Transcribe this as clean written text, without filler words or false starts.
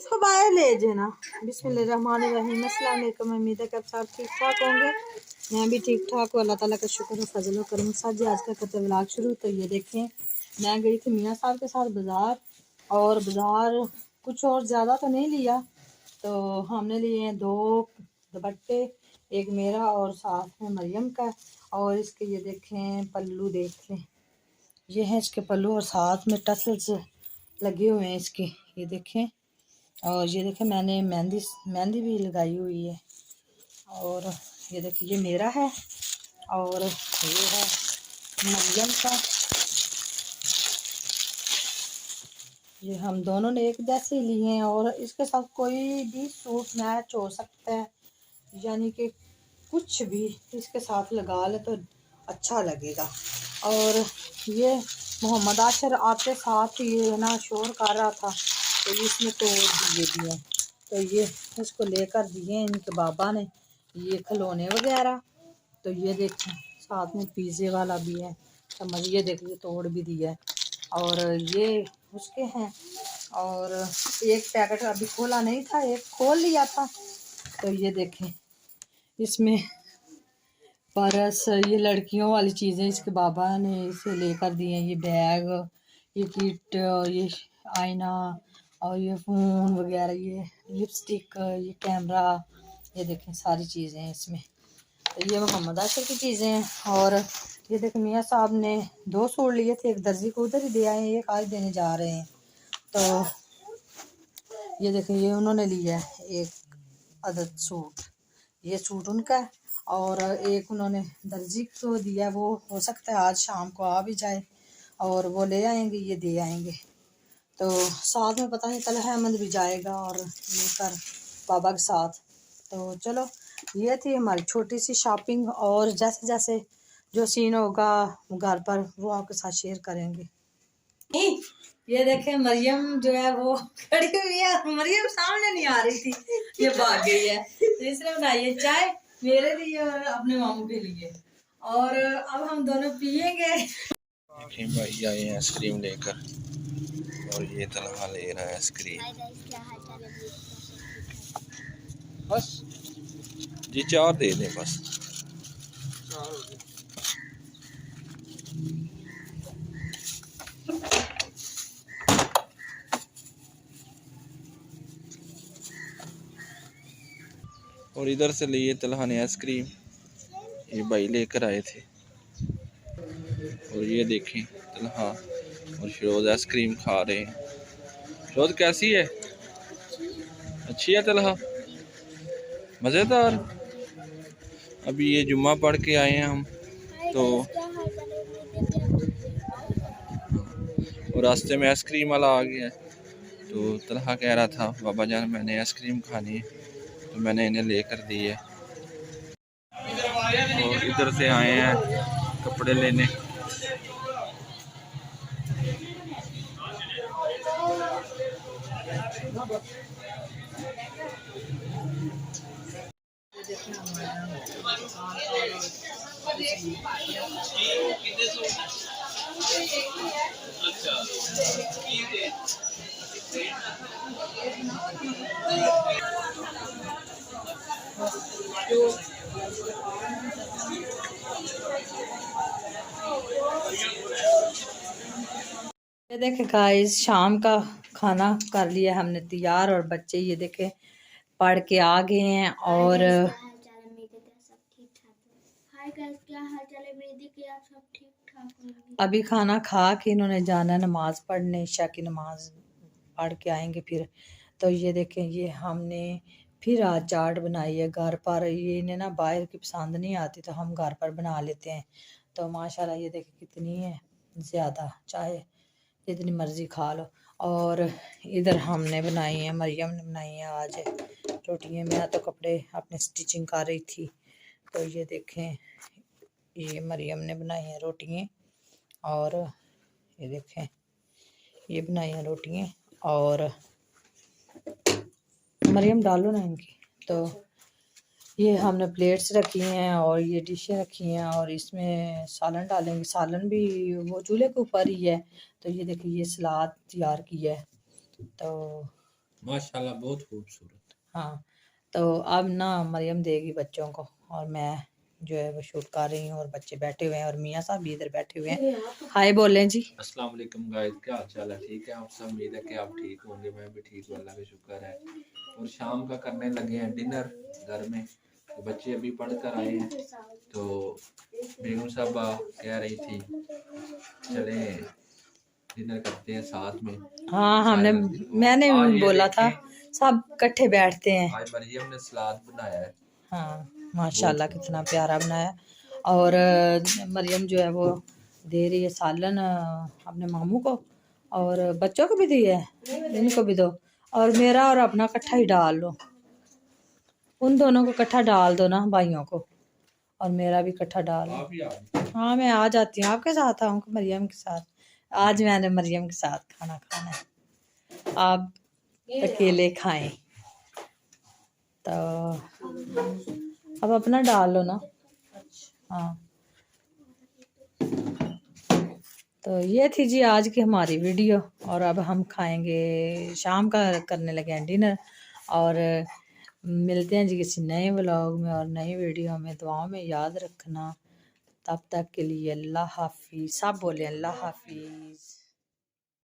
सब आए ले जाना। बिस्मिल्लाहिर्रहमानिर्रहीम। अस्सलाम वालेकुम। उम्मीद है कि आप सब ठीक ठाक होंगे। मैं भी ठीक ठाक हूँ। अल्लाह ताला का शुक्र है, फजल व करम साथ जी। आज का करते व्लॉग शुरू। तो ये देखें, मैं गई थी मियाँ साहब के साथ बाज़ार, और बाज़ार कुछ और ज़्यादा तो नहीं लिया। तो हमने लिए हैं 2 दुपट्टे, एक मेरा और साथ में मरियम का। और इसके ये देखें पल्लू, देख लें, ये है इसके पल्लू, और साथ में टसल्स लगे हुए हैं इसके, ये देखें। और ये देखें मैंने मेहंदी भी लगाई हुई है। और ये देखिए ये मेरा है, और ये है मरियम का। ये हम दोनों ने एक जैसे ही लिए हैं, और इसके साथ कोई भी सूट मैच हो सकता है, यानी कि कुछ भी इसके साथ लगा ले तो अच्छा लगेगा। और ये मोहम्मद आशर आते साथ ये ना शोर कर रहा था, तो इसने तोड़ दिए। तो ये इसको लेकर दिए इनके बाबा ने, ये खिलौने वगैरह। तो ये देखें साथ में पिज़्ज़े वाला भी है, समझिए, देखिए तोड़ भी दिया है। और ये उसके हैं, और एक पैकेट अभी खोला नहीं था, एक खोल लिया था। तो ये देखें इसमें पर्स, ये लड़कियों वाली चीज़ें इसके बाबा ने इसे लेकर दी हैं। ये बैग, ये किट, और ये आईना, और ये फ़ोन वगैरह, ये लिपस्टिक, ये कैमरा, ये देखें सारी चीज़ें हैं इसमें। तो ये मोहम्मद आशिर की चीज़ें हैं। और ये देखें मियाँ साहब ने 2 सूट लिए थे, एक दर्जी को उधर ही दे आए हैं, एक आज देने जा रहे हैं। तो ये देखें ये उन्होंने लिया है एक अदद सूट, ये सूट उनका है। और एक उन्होंने दर्जी को दिया, वो हो सकता है आज शाम को आ भी जाए, और वो ले आएंगे, ये दे आएंगे। तो साथ में पता नहीं तलहा अहमद भी जाएगा और लेकर बाबा के साथ। तो चलो, ये थी हमारी छोटी सी शॉपिंग, और जैसे जैसे जो सीन होगा घर पर वो आपके साथ शेयर करेंगे। ये देखें मरियम जो है वो खड़ी हुई है, मरियम सामने नहीं आ रही थी, ये भाग गई है। तो इसने बनाई है चाय मेरे लिए और अपने मामू के लिए, और अब हम दोनों पियेंगे। भाई आए हैं आइसक्रीम लेकर, और ये तनहा ले रहा है आइसक्रीम। बस जी 4 दे दें बस। और इधर से लिए तलहा ने आइसक्रीम, ये भाई लेकर आए थे। और ये देखें तलहा और फिरोज आइसक्रीम खा रहे हैं। फिरोज कैसी है? अच्छी है तलहा, मज़ेदार। अभी ये जुम्मा पढ़ के आए हैं हम, तो और रास्ते में आइसक्रीम वाला आ गया है। तो तलहा कह रहा था बाबा जान मैंने आइसक्रीम खानी है, तो मैंने इन्हें लेकर दी है। और इधर से आए हैं कपड़े लेने। ये देखे गाइस शाम का खाना कर लिया हमने तैयार, और बच्चे ये देखे पढ़ के आ गए हैं। और अभी खाना खा के इन्होंने जाना नमाज पढ़ने, ईशा की नमाज पढ़ के आएंगे फिर। तो ये देखें ये हमने फिर आज चाट बनाई है घर पर। ये इन्हें ना बाहर की पसंद नहीं आती, तो हम घर पर बना लेते हैं। तो माशाल्लाह ये देखें कितनी है ज़्यादा, चाहे जितनी मर्ज़ी खा लो। और इधर हमने बनाई है, मरियम ने बनाई है आज रोटियाँ। मैं तो कपड़े अपने स्टिचिंग कर रही थी। तो ये देखें ये मरियम ने बनाई है रोटियाँ, और ये देखें ये बनाई हैं रोटियाँ। और मरियम डालो ना इनकी। तो ये हमने प्लेट्स रखी हैं, और ये डिशें रखी हैं, और इसमें सालन डालेंगे। सालन भी वो चूल्हे के ऊपर ही है। तो ये देखिए ये सलाद तैयार की है। तो माशाल्लाह बहुत खूबसूरत। हाँ, तो अब ना मरियम देगी बच्चों को और मैं जो है वो शूट कर रही हूँ और बच्चे बैठे हुए हैं और मियाँ साहब भी इधर बैठे हुए हैं। हाय बोलें जी। अस्सलाम वालेकुम गाइस, क्या हाल चाल है? ठीक है आप सब? उम्मीद है कि आप ठीक होंगे। मैं भी ठीक हूँ, अल्लाह का शुक्र है। और शाम का करने लगे हैं डिनर घर में। तो बच्चे अभी पढ़ कर आए हैं, तो बेगम साहबा कह रही थी चले डिनर करते हैं साथ में। हाँ, सारे मैंने आज ये बोला था देखें, सब इकट्ठे बैठते हैं। आज मरियम ने सलाद बनाया है। हाँ, बहुत माशाल्लाह कितना प्यारा बनाया। और मरियम जो है वो दे रही है सालन अपने मामू को और बच्चों को भी दी है, इनको भी दो और मेरा और अपना इकट्ठा ही डाल लो। उन दोनों को इकट्ठा डाल दो ना भाइयों को, और मेरा भी इकट्ठा डाल लो। आप ही आ हाँ, मैं आ जाती हूँ, आपके साथ आऊँगी मरियम के साथ। आज मैंने मरियम के साथ खाना खाना है, आप अकेले खाएं। तो अब अपना डाल लो ना। हाँ, तो ये थी जी आज की हमारी वीडियो। और अब हम खाएंगे, शाम का करने लगे हैं डिनर। और मिलते हैं जी किसी नए व्लॉग में और नई वीडियो में। दुआओं में याद रखना। तब तक के लिए अल्लाह हाफिज़। सब बोले अल्लाह हाफिज़।